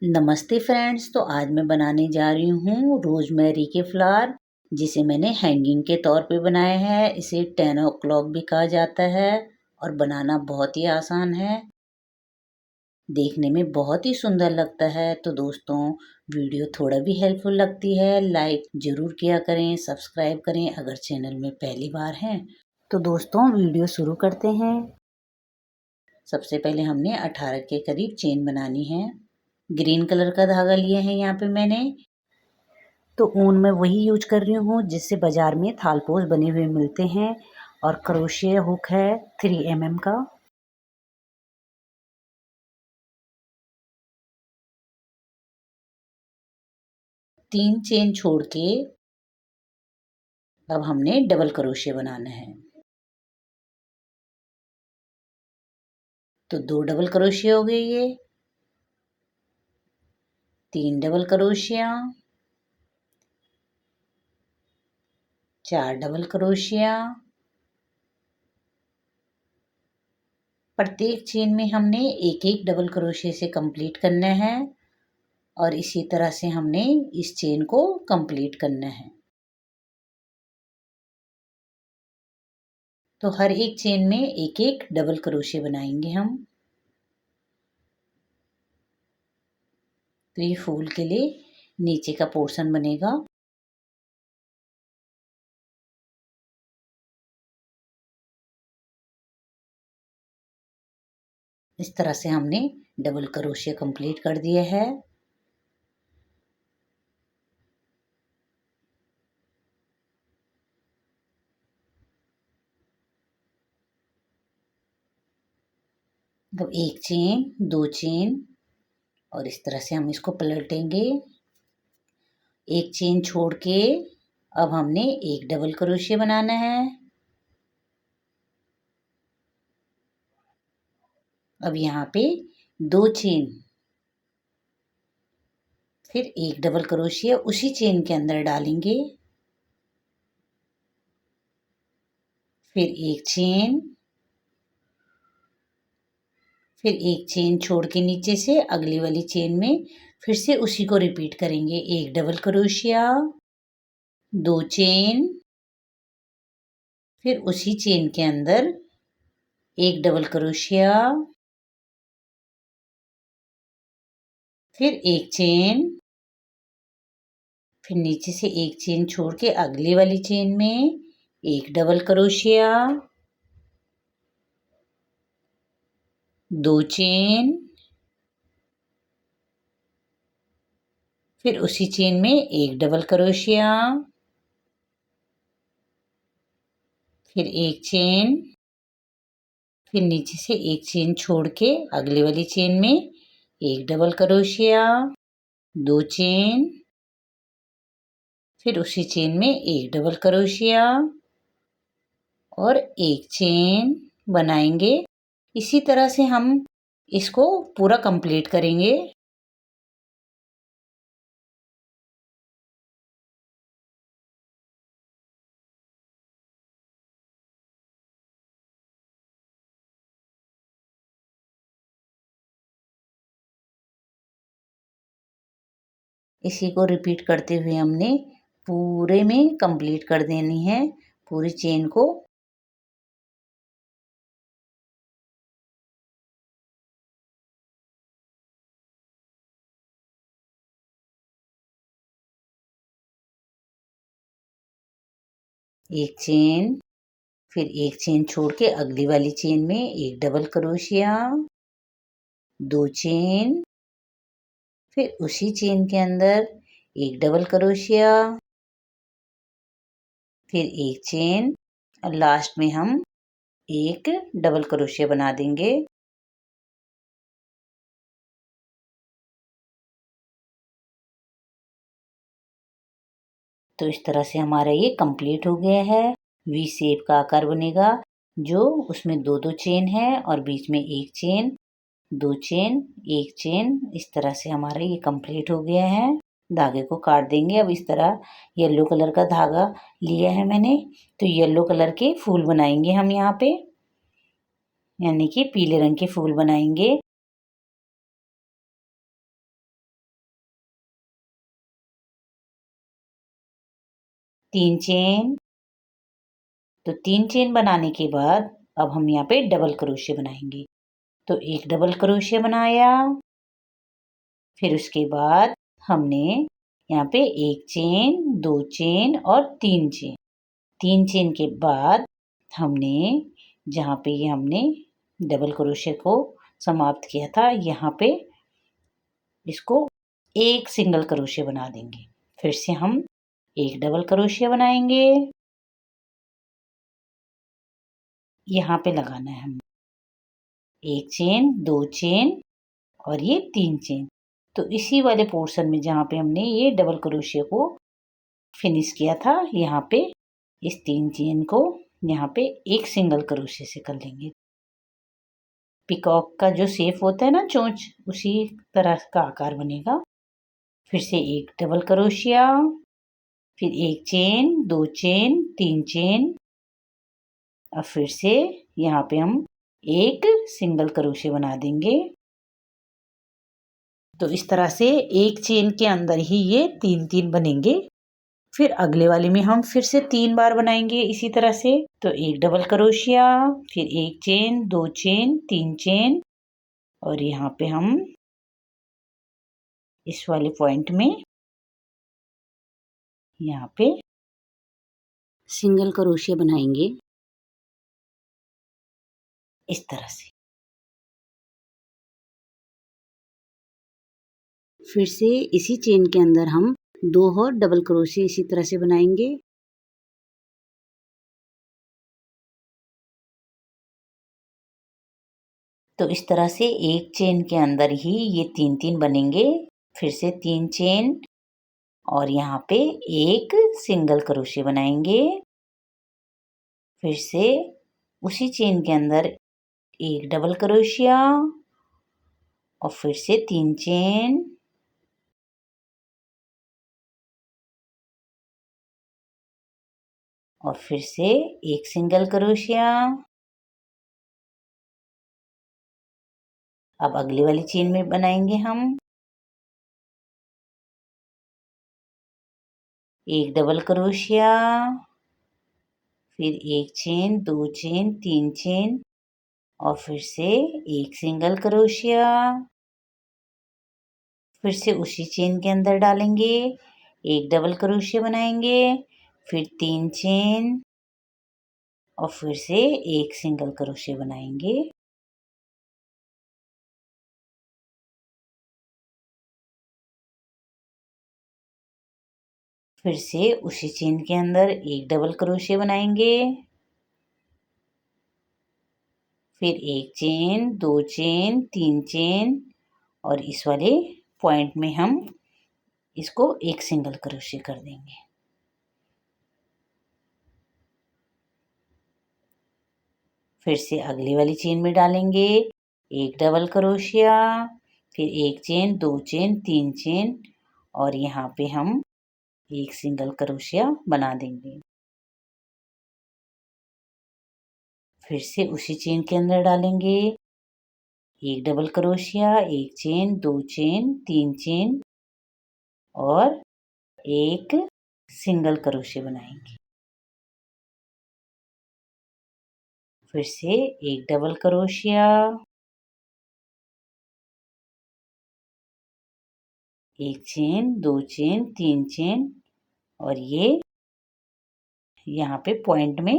नमस्ते फ्रेंड्स। तो आज मैं बनाने जा रही हूँ रोजमेरी के फ्लावर, जिसे मैंने हैंगिंग के तौर पे बनाया है। इसे 10 o'clock भी कहा जाता है और बनाना बहुत ही आसान है। देखने में बहुत ही सुंदर लगता है। तो दोस्तों, वीडियो थोड़ा भी हेल्पफुल लगती है लाइक ज़रूर किया करें, सब्सक्राइब करें अगर चैनल में पहली बार हैं। तो दोस्तों, वीडियो शुरू करते हैं। सबसे पहले हमने 18 के करीब चेन बनानी है। ग्रीन कलर का धागा लिए हैं यहाँ पे मैंने। तो ऊन मैं वही यूज कर रही हूँ जिससे बाजार में थालपोज बने हुए मिलते हैं। और क्रोशिया हुक है 3 mm का। तीन चेन छोड़ के अब हमने डबल क्रोशिया बनाना है। तो 2 डबल क्रोशिया हो गए, ये 3 डबल क्रोशिया, 4 डबल क्रोशिया। प्रत्येक चेन में हमने एक एक डबल क्रोशिया से कंप्लीट करना है और इसी तरह से हमने इस चेन को कंप्लीट करना है। तो हर एक चेन में एक एक डबल क्रोशिया बनाएंगे हम। तो ये फूल के लिए नीचे का पोर्शन बनेगा। इस तरह से हमने डबल क्रोशिया कंप्लीट कर दिया है। अब एक चेन, 2 चेन और इस तरह से हम इसको पलटेंगे। एक चेन छोड़ के अब हमने एक डबल क्रोशिया बनाना है। अब यहाँ पे 2 चेन, फिर एक डबल क्रोशिया उसी चेन के अंदर डालेंगे। फिर एक चेन, फिर एक चेन छोड़ के नीचे से अगली वाली चेन में फिर से उसी को रिपीट करेंगे। एक डबल क्रोशिया, 2 चेन, फिर उसी चेन के अंदर एक डबल क्रोशिया, फिर एक चेन, फिर नीचे से एक चेन छोड़ के अगली वाली चेन में एक डबल क्रोशिया, 2 चेन, फिर उसी चेन में एक डबल क्रोशिया, फिर एक चेन, फिर नीचे से एक चेन छोड़ के अगली वाली चेन में एक डबल क्रोशिया, 2 चेन, फिर उसी चेन में एक डबल क्रोशिया और एक चेन बनाएंगे। इसी तरह से हम इसको पूरा कंप्लीट करेंगे। इसी को रिपीट करते हुए हमने पूरे में कंप्लीट कर देनी है पूरी चेन को। एक चेन, फिर एक चेन छोड़ के अगली वाली चेन में एक डबल क्रोशिया, 2 चेन, फिर उसी चेन के अंदर एक डबल क्रोशिया, फिर एक चेन और लास्ट में हम एक डबल क्रोशिया बना देंगे। तो इस तरह से हमारा ये कंप्लीट हो गया है। वी शेप का आकार बनेगा, जो उसमें 2-2 चेन है और बीच में एक चेन, 2 चेन, एक चेन। इस तरह से हमारा ये कंप्लीट हो गया है। धागे को काट देंगे। अब इस तरह येलो कलर का धागा लिया है मैंने, तो येलो कलर के फूल बनाएंगे हम यहाँ पे, यानी कि पीले रंग के फूल बनाएंगे। 3 चेन। तो 3 चेन बनाने के बाद अब हम यहाँ पे डबल क्रोशिया बनाएंगे। तो एक डबल क्रोशिया बनाया, फिर उसके बाद हमने यहाँ पे 1 चेन, 2 चेन और 3 चेन। 3 चेन के बाद हमने जहाँ पे ये हमने डबल क्रोशिया को समाप्त किया था, यहाँ पे इसको एक सिंगल क्रोशिया बना देंगे। फिर से हम एक डबल क्रोशिया बनाएंगे, यहाँ पे लगाना है हम 1 चेन, 2 चेन और ये 3 चेन। तो इसी वाले पोर्शन में जहाँ पे हमने ये डबल क्रोशिया को फिनिश किया था, यहाँ पे इस 3 चेन को यहाँ पे एक सिंगल क्रोशिया से कर लेंगे। पिकॉक का जो शेप होता है ना, चोंच, उसी तरह का आकार बनेगा। फिर से एक डबल क्रोशिया, फिर 1 चेन, 2 चेन, 3 चेन और फिर से यहाँ पे हम एक सिंगल क्रोशिया बना देंगे। तो इस तरह से एक चेन के अंदर ही ये 3 बनेंगे। फिर अगले वाले में हम फिर से 3 बार बनाएंगे इसी तरह से। तो एक डबल क्रोशिया, फिर 1 चेन, 2 चेन, 3 चेन और यहाँ पे हम इस वाले पॉइंट में यहाँ पे सिंगल क्रोशिया बनाएंगे इस तरह से। फिर से इसी चेन के अंदर हम 2 और डबल क्रोशिया इसी तरह से बनाएंगे। तो इस तरह से एक चेन के अंदर ही ये 3 बनेंगे। फिर से 3 चेन और यहाँ पे एक सिंगल क्रोशिया बनाएंगे। फिर से उसी चेन के अंदर एक डबल क्रोशिया और फिर से 3 चेन और फिर से एक सिंगल क्रोशिया। अब अगली वाली चेन में बनाएंगे हम एक डबल क्रोशिया, फिर 1 चेन, 2 चेन, 3 चेन और फिर से एक सिंगल क्रोशिया। फिर से उसी चेन के अंदर डालेंगे, एक डबल क्रोशिया बनाएंगे, फिर 3 चेन और फिर से एक सिंगल क्रोशिया बनाएंगे। फिर से उसी चेन के अंदर एक डबल क्रोशिया बनाएंगे, फिर 1 चेन, 2 चेन, 3 चेन और इस वाले पॉइंट में हम इसको एक सिंगल क्रोशिया कर देंगे। फिर से अगली वाली चेन में डालेंगे एक डबल क्रोशिया, फिर 1 चेन, 2 चेन, 3 चेन और यहाँ पे हम एक सिंगल क्रोशिया बना देंगे। फिर से उसी चेन के अंदर डालेंगे एक double crochet, 1 chain, 2 chain, 3 chain और एक सिंगल क्रोशिया बनाएंगे। फिर से एक double crochet, 1 chain, 2 chain, 3 chain और ये यहाँ पे पॉइंट में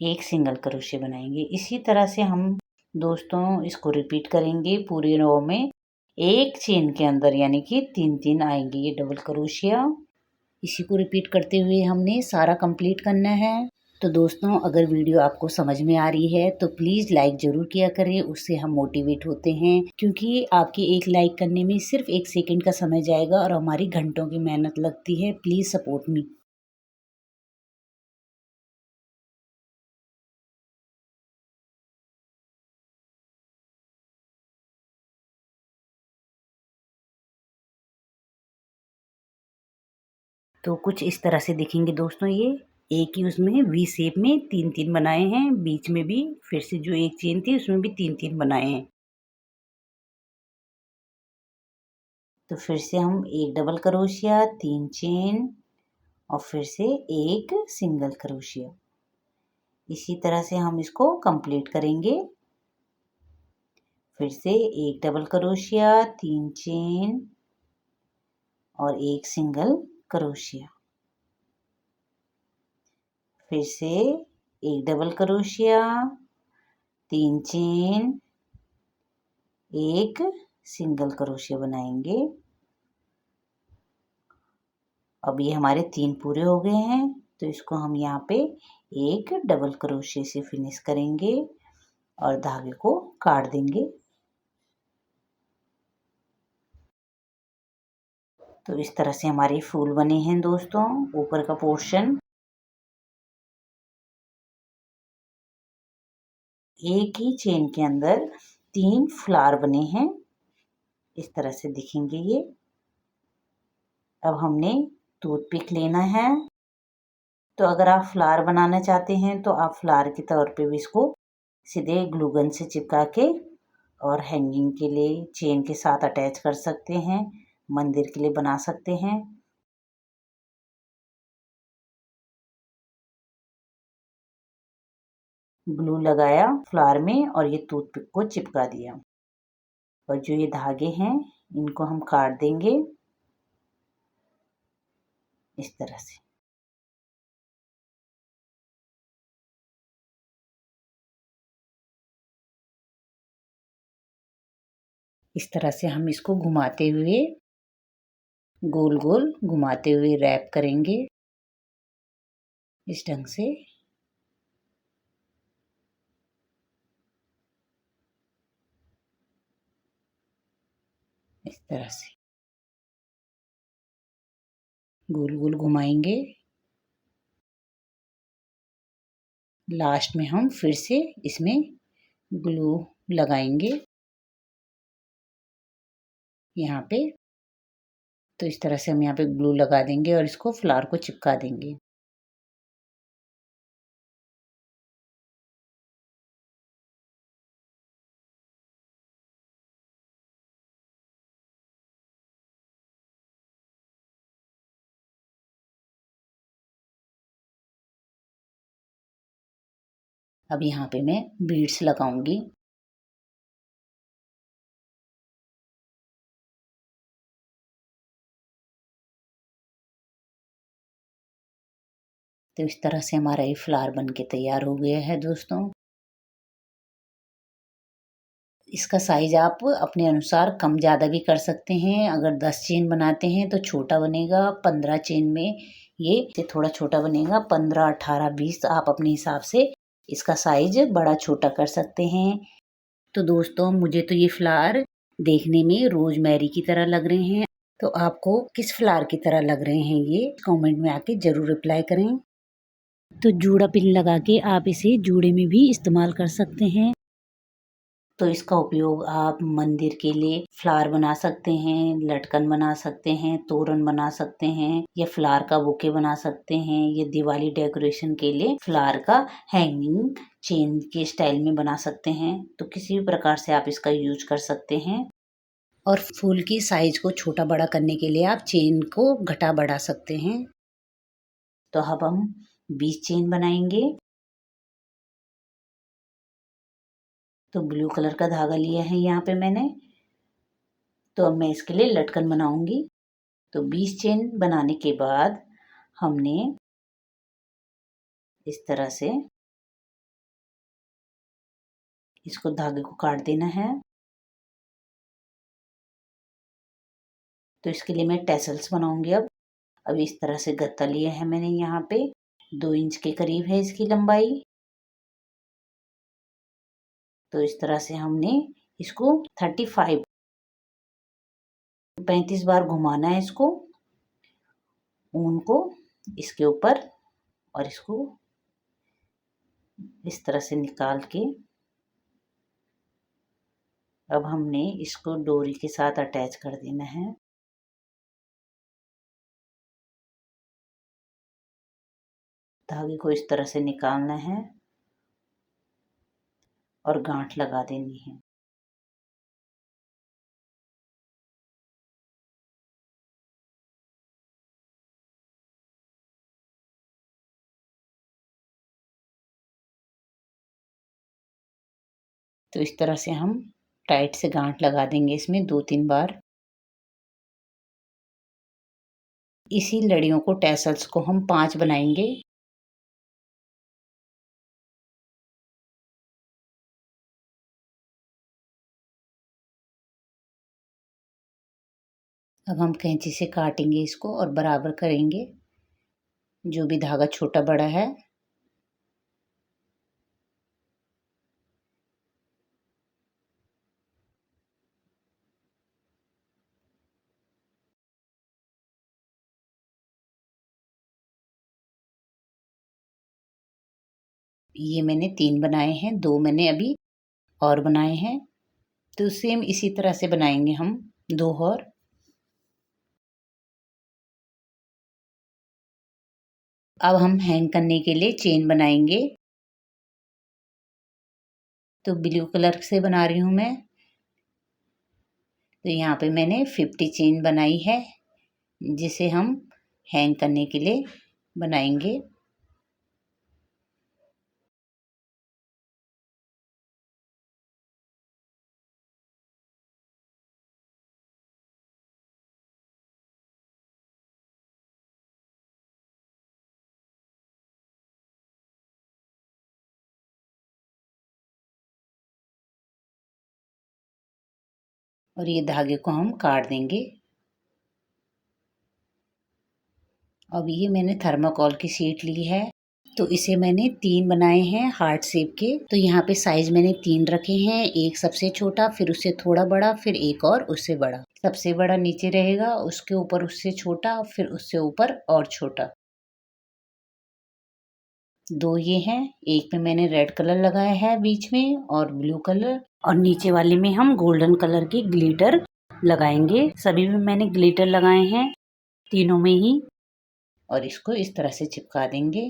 एक सिंगल क्रोशिया बनाएंगे। इसी तरह से हम दोस्तों इसको रिपीट करेंगे पूरी रो में। एक चेन के अंदर यानी कि 3 आएंगे ये डबल क्रोशिया। इसी को रिपीट करते हुए हमने सारा कंप्लीट करना है। तो दोस्तों अगर वीडियो आपको समझ में आ रही है तो प्लीज़ लाइक ज़रूर किया करें, उससे हम मोटिवेट होते हैं। क्योंकि आपके एक लाइक करने में सिर्फ 1 सेकंड का समय जाएगा और हमारी घंटों की मेहनत लगती है। Please support me. तो कुछ इस तरह से दिखेंगे दोस्तों ये। एक ही उसमें वी शेप में 3 बनाए हैं, बीच में भी फिर से जो एक चेन थी उसमें भी 3 बनाए हैं। तो फिर से हम एक डबल क्रोशिया, 3 चेन और फिर से एक सिंगल क्रोशिया। इसी तरह से हम इसको कंप्लीट करेंगे। फिर से एक डबल क्रोशिया, 3 चेन और एक सिंगल क्रोशिया। फिर से एक डबल क्रोशिया, 3 चेन, एक सिंगल क्रोशिया बनाएंगे। अब ये हमारे 3 पूरे हो गए हैं, तो इसको हम यहाँ पे एक डबल क्रोशिया से फिनिश करेंगे और धागे को काट देंगे। तो इस तरह से हमारे फूल बने हैं दोस्तों। ऊपर का पोर्शन एक ही चेन के अंदर 3 फ्लावर बने हैं, इस तरह से दिखेंगे ये। अब हमने टूथपिक लेना है। तो अगर आप फ्लावर बनाना चाहते हैं तो आप फ्लावर के तौर पे भी इसको सीधे ग्लू गन से चिपका के और हैंगिंग के लिए चेन के साथ अटैच कर सकते हैं, मंदिर के लिए बना सकते हैं। ग्लू लगाया फ्लावर में और ये टूथपिक को चिपका दिया। और जो ये धागे हैं इनको हम काट देंगे इस तरह से। इस तरह से हम इसको घुमाते हुए गोल गोल घुमाते हुए रैप करेंगे इस ढंग से। इस तरह से गोल गोल घुमाएंगे। लास्ट में हम फिर से इसमें ग्लू लगाएंगे यहाँ पे। तो इस तरह से हम यहाँ पे ग्लू लगा देंगे और इसको फ्लावर को चिपका देंगे। अब यहाँ पे मैं बीड्स लगाऊंगी। तो इस तरह से हमारा ये फ्लावर बन के तैयार हो गया है दोस्तों। इसका साइज आप अपने अनुसार कम ज़्यादा भी कर सकते हैं। अगर 10 चेन बनाते हैं तो छोटा बनेगा, 15 चेन में ये थोड़ा छोटा बनेगा, 15, 18, 20 आप अपने हिसाब से इसका साइज बड़ा छोटा कर सकते हैं। तो दोस्तों मुझे तो ये फ्लावर देखने में रोजमेरी की तरह लग रहे हैं। तो आपको किस फ्लावर की तरह लग रहे हैं ये कमेंट में आके जरूर रिप्लाई करें। तो जूड़ा पिन लगा के आप इसे जूड़े में भी इस्तेमाल कर सकते हैं। तो इसका उपयोग आप मंदिर के लिए फ्लावर बना सकते हैं, लटकन बना सकते हैं, तोरण बना सकते हैं, या फ्लावर का बुके बना सकते हैं। ये दिवाली डेकोरेशन के लिए फ्लावर का हैंगिंग चेन के स्टाइल में बना सकते हैं। तो किसी भी प्रकार से आप इसका यूज कर सकते हैं। और फूल की साइज को छोटा बड़ा करने के लिए आप चेन को घटा बढ़ा सकते हैं। तो अब हम 20 चेन बनाएंगे। तो ब्लू कलर का धागा लिया है यहाँ पे मैंने। तो अब मैं इसके लिए लटकन बनाऊंगी। तो 20 चेन बनाने के बाद हमने इस तरह से इसको धागे को काट देना है। तो इसके लिए मैं टैसल्स बनाऊंगी। अब इस तरह से गत्ता लिया है मैंने यहाँ पे, 2 इंच के करीब है इसकी लंबाई। तो इस तरह से हमने इसको 35 बार घुमाना है इसको, ऊन को इसके ऊपर, और इसको इस तरह से निकाल के अब हमने इसको डोरी के साथ अटैच कर देना है। धागे को इस तरह से निकालना है और गांठ लगा देनी है। तो इस तरह से हम टाइट से गांठ लगा देंगे इसमें 2-3 बार। इसी लड़ियों को टैसल्स को हम 5 बनाएंगे। अब हम कैंची से काटेंगे इसको और बराबर करेंगे जो भी धागा छोटा बड़ा है। ये मैंने 3 बनाए हैं, 2 मैंने अभी और बनाए हैं। तो सेम इसी तरह से बनाएंगे हम 2 और। अब हम हैंग करने के लिए चेन बनाएंगे। तो ब्लू कलर से बना रही हूँ मैं। तो यहाँ पे मैंने 50 चेन बनाई है जिसे हम हैंग करने के लिए बनाएंगे। और ये धागे को हम काट देंगे। अब ये मैंने थर्माकोल की शीट ली है। तो इसे मैंने 3 बनाए हैं हार्ट शेप के। तो यहाँ पे साइज मैंने 3 रखे हैं, एक सबसे छोटा, फिर उससे थोड़ा बड़ा, फिर एक और उससे बड़ा। सबसे बड़ा नीचे रहेगा, उसके ऊपर उससे छोटा, फिर उससे ऊपर और छोटा। 2 ये हैं, एक पे मैंने रेड कलर लगाया है बीच में और ब्लू कलर, और नीचे वाले में हम गोल्डन कलर की ग्लिटर लगाएंगे। सभी में मैंने ग्लिटर लगाए हैं, तीनों में ही। और इसको इस तरह से चिपका देंगे।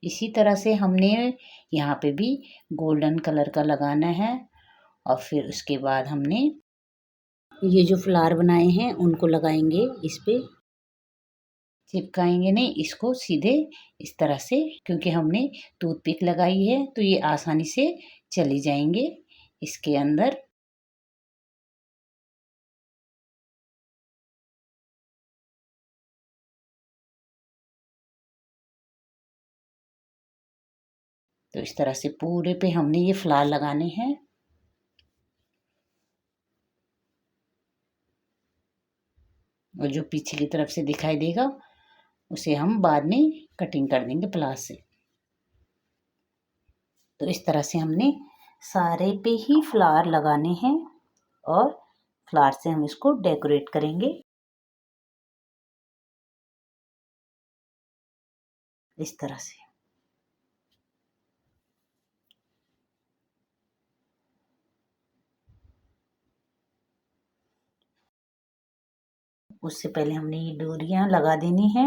इसी तरह से हमने यहाँ पे भी गोल्डन कलर का लगाना है। और फिर उसके बाद हमने ये जो फ्लावर बनाए हैं उनको लगाएंगे इस पे। चिपकाएंगे नहीं इसको सीधे, इस तरह से, क्योंकि हमने टूथपिक लगाई है तो ये आसानी से चली जाएंगे इसके अंदर। तो इस तरह से पूरे पे हमने ये फ्लावर लगाने हैं। और जो पीछे की तरफ से दिखाई देगा उसे हम बाद में कटिंग कर देंगे प्लास से। तो इस तरह से हमने सारे पे ही फ्लावर लगाने हैं और फ्लावर से हम इसको डेकोरेट करेंगे इस तरह से। उससे पहले हमने ये डोरियां लगा देनी है।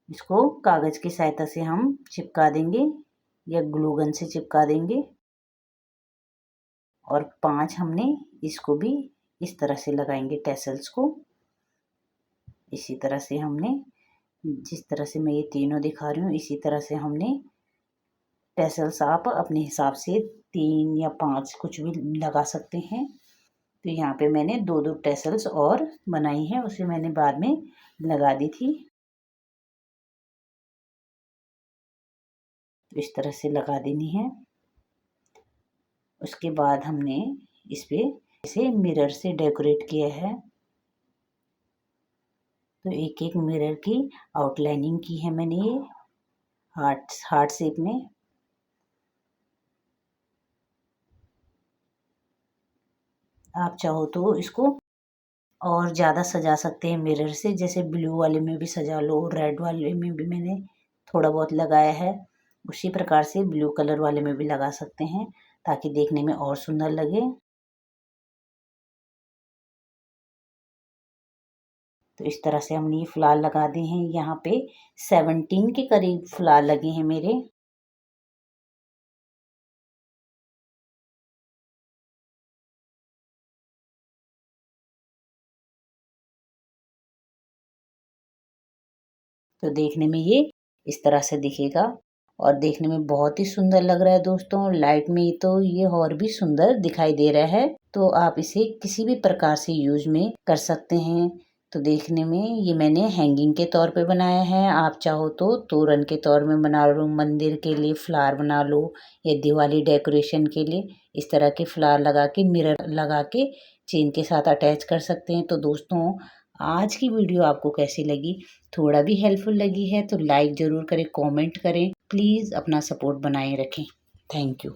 इसको कागज की सहायता से हम चिपका देंगे या ग्लू गन से चिपका देंगे। और 5 हमने इसको भी इस तरह से लगाएंगे टैसल्स को। इसी तरह से हमने, जिस तरह से मैं ये तीनों दिखा रही हूँ, इसी तरह से हमने टैसल्स आप अपने हिसाब से 3 या 5 कुछ भी लगा सकते हैं। तो यहाँ पे मैंने 2-2 टैसल्स और बनाई है, उसे मैंने बाद में लगा दी थी। तो इस तरह से लगा देनी है। उसके बाद हमने इस पे इसे मिरर से डेकोरेट किया है। तो एक एक मिरर की आउटलाइनिंग की है मैंने ये हार्ट शेप में। आप चाहो तो इसको और ज़्यादा सजा सकते हैं मिरर से, जैसे ब्लू वाले में भी सजा लो, रेड वाले में भी मैंने थोड़ा बहुत लगाया है, उसी प्रकार से ब्लू कलर वाले में भी लगा सकते हैं ताकि देखने में और सुंदर लगे। तो इस तरह से हमने ये फ्लावर लगा दिए हैं। यहाँ पे 17 के करीब फ्लावर लगे हैं मेरे। तो देखने में ये इस तरह से दिखेगा। और देखने में बहुत ही सुंदर लग रहा है दोस्तों। लाइट में तो ये और भी सुंदर दिखाई दे रहा है। तो आप इसे किसी भी प्रकार से यूज में कर सकते हैं। तो देखने में ये मैंने हैंगिंग के तौर पे बनाया है। आप चाहो तो तोरण के तौर में बना लो, मंदिर के लिए फ्लावर बना लो या दिवाली डेकोरेशन के लिए इस तरह के फ्लावर लगा के, मिरर लगा के चेन के साथ अटैच कर सकते हैं। तो दोस्तों आज की वीडियो आपको कैसी लगी? थोड़ा भी हेल्पफुल लगी है तो लाइक ज़रूर करें, कमेंट करें। प्लीज़ अपना सपोर्ट बनाए रखें। Thank you.